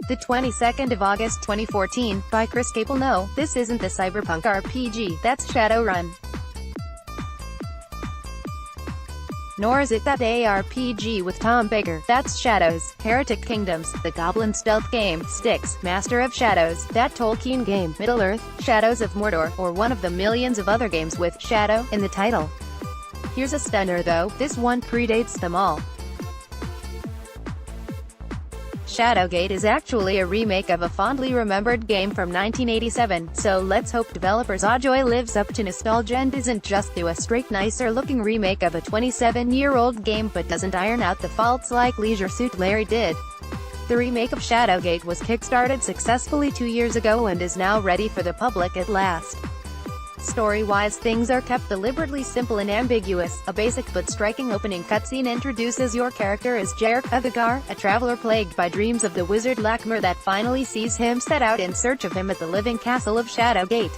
The 22nd of August 2014, by Chris Capel No, this isn't the cyberpunk RPG, that's Shadowrun. Nor is it that ARPG with Tom Baker, that's Shadows, Heretic Kingdoms, the goblin stealth game, Styx, Master of Shadows, that Tolkien game, Middle-earth, Shadows of Mordor, or one of the millions of other games with Shadow in the title. Here's a stunner though, this one predates them all. Shadowgate is actually a remake of a fondly remembered game from 1987, so let's hope developer Zojoi lives up to nostalgia and isn't just do a straight nicer-looking remake of a 27-year-old game but doesn't iron out the faults like Leisure Suit Larry did. The remake of Shadowgate was kickstarted successfully 2 years ago and is now ready for the public at last. Story-wise, things are kept deliberately simple and ambiguous. A basic but striking opening cutscene introduces your character as Jarek Uthgar, a traveler plagued by dreams of the wizard Lakmur that finally sees him set out in search of him at the living castle of Shadowgate.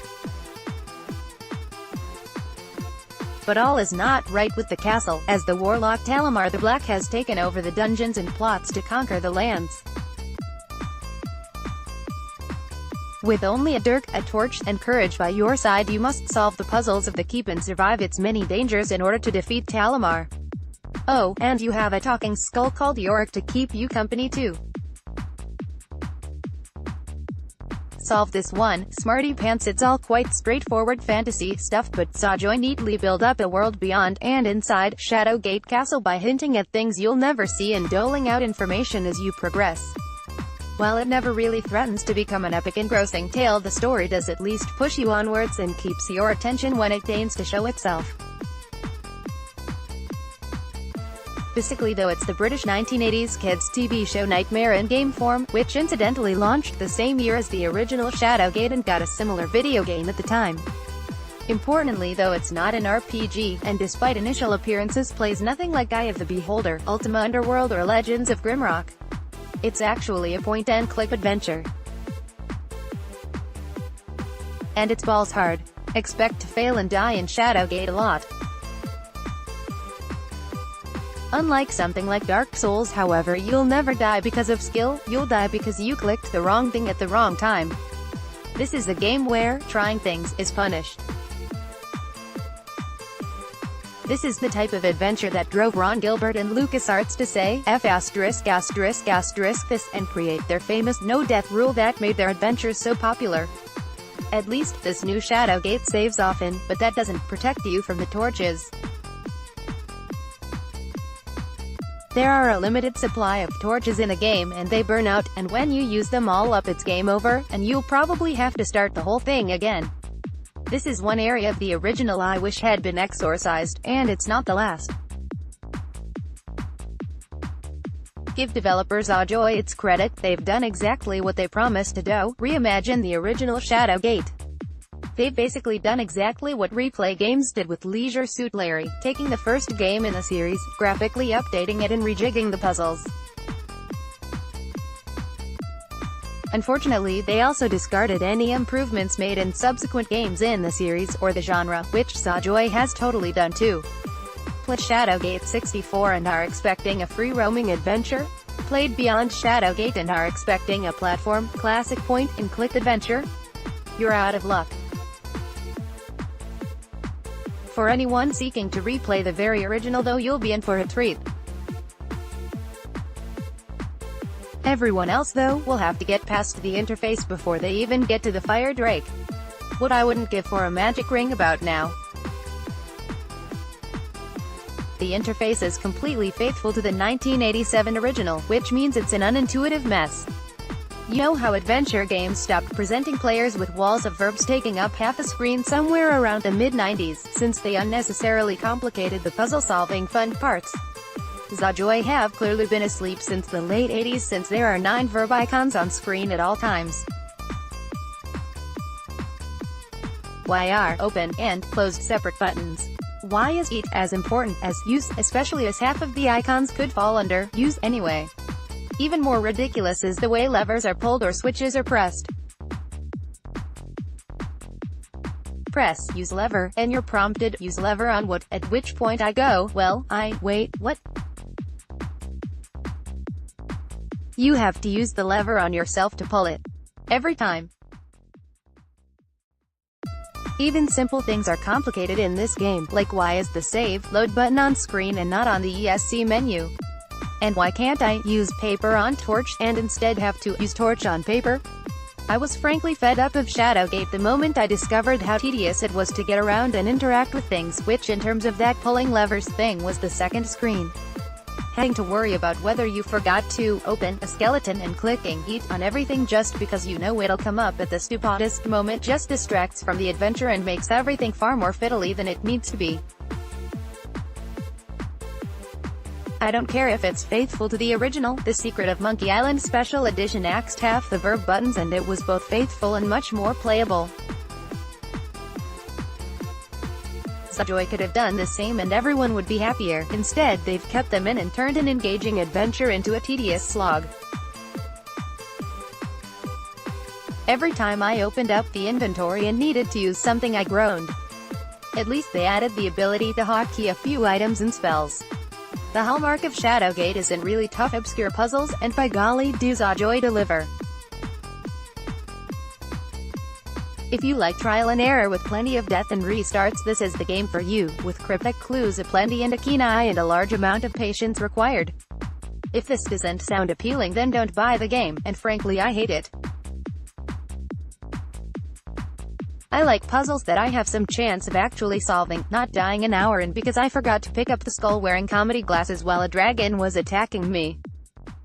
But all is not right with the castle, as the warlock Talamar the Black has taken over the dungeons and plots to conquer the lands. With only a dirk, a torch, and courage by your side, you must solve the puzzles of the keep and survive its many dangers in order to defeat Talamar. Oh, and you have a talking skull called Yorick to keep you company too. Solve this one, smarty pants. It's all quite straightforward fantasy stuff, but Zojoi neatly build up a world beyond, and inside, Shadowgate Castle by hinting at things you'll never see and doling out information as you progress. While it never really threatens to become an epic engrossing tale, the story does at least push you onwards and keeps your attention when it deigns to show itself. Basically though, it's the British 1980s kids TV show Nightmare in game form, which incidentally launched the same year as the original Shadowgate and got a similar video game at the time. Importantly though, it's not an RPG, and despite initial appearances plays nothing like Eye of the Beholder, Ultima Underworld or Legends of Grimrock. It's actually a point-and-click adventure. And it's balls hard. Expect to fail and die in Shadowgate a lot. Unlike something like Dark Souls, however, you'll never die because of skill, you'll die because you clicked the wrong thing at the wrong time. This is a game where trying things is punished. This is the type of adventure that drove Ron Gilbert and LucasArts to say F*** this and create their famous no-death rule that made their adventures so popular. At least, this new Shadowgate saves often, but that doesn't protect you from the torches. There are a limited supply of torches in the game, and they burn out, and when you use them all up it's game over, and you'll probably have to start the whole thing again. This is one area of the original I wish had been exorcised, and it's not the last. Give developer Zojoi its credit, they've done exactly what they promised to do, reimagine the original Shadowgate. They've basically done exactly what Replay Games did with Leisure Suit Larry, taking the first game in the series, graphically updating it and rejigging the puzzles. Unfortunately, they also discarded any improvements made in subsequent games in the series, or the genre, which Zojoi has totally done too. Played Shadowgate 64 and are expecting a free-roaming adventure? Played Beyond Shadowgate and are expecting a platform, classic point-and-click adventure? You're out of luck. For anyone seeking to replay the very original though, you'll be in for a treat. Everyone else though, will have to get past the interface before they even get to the Fire Drake. What I wouldn't give for a magic ring about now. The interface is completely faithful to the 1987 original, which means it's an unintuitive mess. You know how adventure games stopped presenting players with walls of verbs taking up half a screen somewhere around the mid-90s, since they unnecessarily complicated the puzzle-solving fun parts. Zojoi have clearly been asleep since the late 80s, since there are 9 verb icons on screen at all times. Why are open and closed separate buttons? Why is eat as important as use, especially as half of the icons could fall under use anyway? Even more ridiculous is the way levers are pulled or switches are pressed. Press use lever, and you're prompted use lever on what, at which point I go, well, wait, what? You have to use the lever on yourself to pull it. Every time. Even simple things are complicated in this game, like why is the save load button on screen and not on the ESC menu? And why can't I use paper on torch, and instead have to use torch on paper? I was frankly fed up of Shadowgate the moment I discovered how tedious it was to get around and interact with things, which in terms of that pulling levers thing was the second screen. Having to worry about whether you forgot to open a skeleton and clicking eat on everything just because you know it'll come up at the stupidest moment just distracts from the adventure and makes everything far more fiddly than it needs to be. I don't care if it's faithful to the original. The Secret of Monkey Island Special Edition axed half the verb buttons and it was both faithful and much more playable. Zojoi could have done the same and everyone would be happier. Instead, they've kept them in and turned an engaging adventure into a tedious slog. Every time I opened up the inventory and needed to use something, I groaned. At least they added the ability to hotkey a few items and spells. The hallmark of Shadowgate isn't really tough obscure puzzles, and by golly do Zojoi deliver. If you like trial and error with plenty of death and restarts, this is the game for you, with cryptic clues aplenty and a keen eye and a large amount of patience required. If this doesn't sound appealing, then don't buy the game, and frankly I hate it. I like puzzles that I have some chance of actually solving, not dying an hour in because I forgot to pick up the skull-wearing comedy glasses while a dragon was attacking me.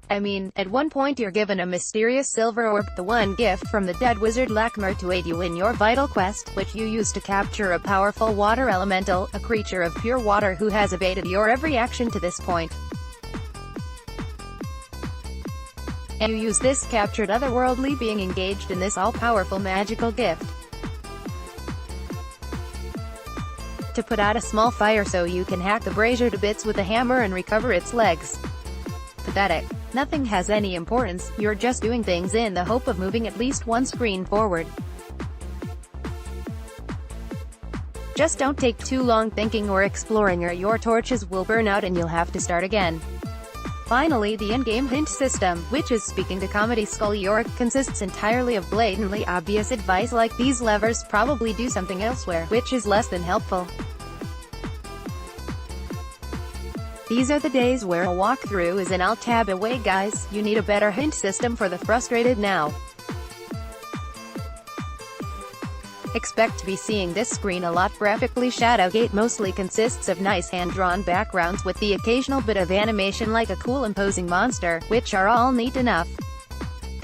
I mean, at one point you're given a mysterious silver orb, the one gift from the dead wizard Lakmer to aid you in your vital quest, which you use to capture a powerful water elemental, a creature of pure water who has evaded your every action to this point. And you use this captured otherworldly being engaged in this all-powerful magical gift to put out a small fire so you can hack the brazier to bits with a hammer and recover its legs. Pathetic. Nothing has any importance, you're just doing things in the hope of moving at least one screen forward. Just don't take too long thinking or exploring or your torches will burn out and you'll have to start again. Finally, the in-game hint system, which is speaking to comedy skull-york, consists entirely of blatantly obvious advice like these levers probably do something elsewhere, which is less than helpful. These are the days where a walkthrough is an alt-tab away, guys. You need a better hint system for the frustrated now. Expect to be seeing this screen a lot. Graphically, Shadowgate mostly consists of nice hand-drawn backgrounds with the occasional bit of animation like a cool imposing monster, which are all neat enough.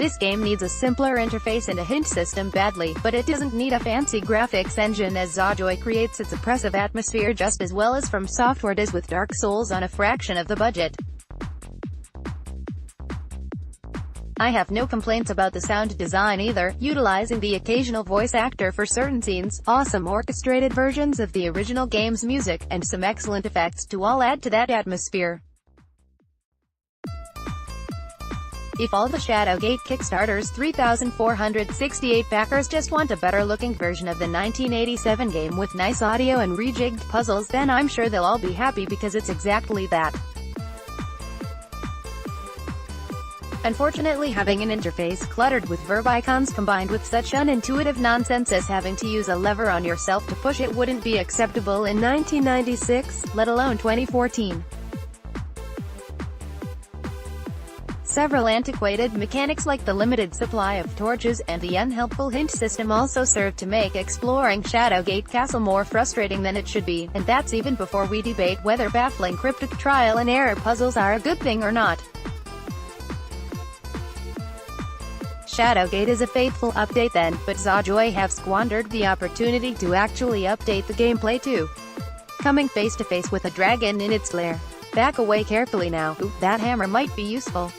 This game needs a simpler interface and a hint system badly, but it doesn't need a fancy graphics engine as Zojoi creates its oppressive atmosphere just as well as From Software does with Dark Souls on a fraction of the budget. I have no complaints about the sound design either, utilizing the occasional voice actor for certain scenes, awesome orchestrated versions of the original game's music, and some excellent effects to all add to that atmosphere. If all the Shadowgate Kickstarter's 3,468 backers just want a better-looking version of the 1987 game with nice audio and rejigged puzzles, then I'm sure they'll all be happy because it's exactly that. Unfortunately, having an interface cluttered with verb icons combined with such unintuitive nonsense as having to use a lever on yourself to push it wouldn't be acceptable in 1996, let alone 2014. Several antiquated mechanics like the limited supply of torches and the unhelpful hint system also serve to make exploring Shadowgate Castle more frustrating than it should be, and that's even before we debate whether baffling cryptic trial and error puzzles are a good thing or not. Shadowgate is a faithful update then, but Zojoi have squandered the opportunity to actually update the gameplay too. Coming face to face with a dragon in its lair. Back away carefully now. Ooh, that hammer might be useful.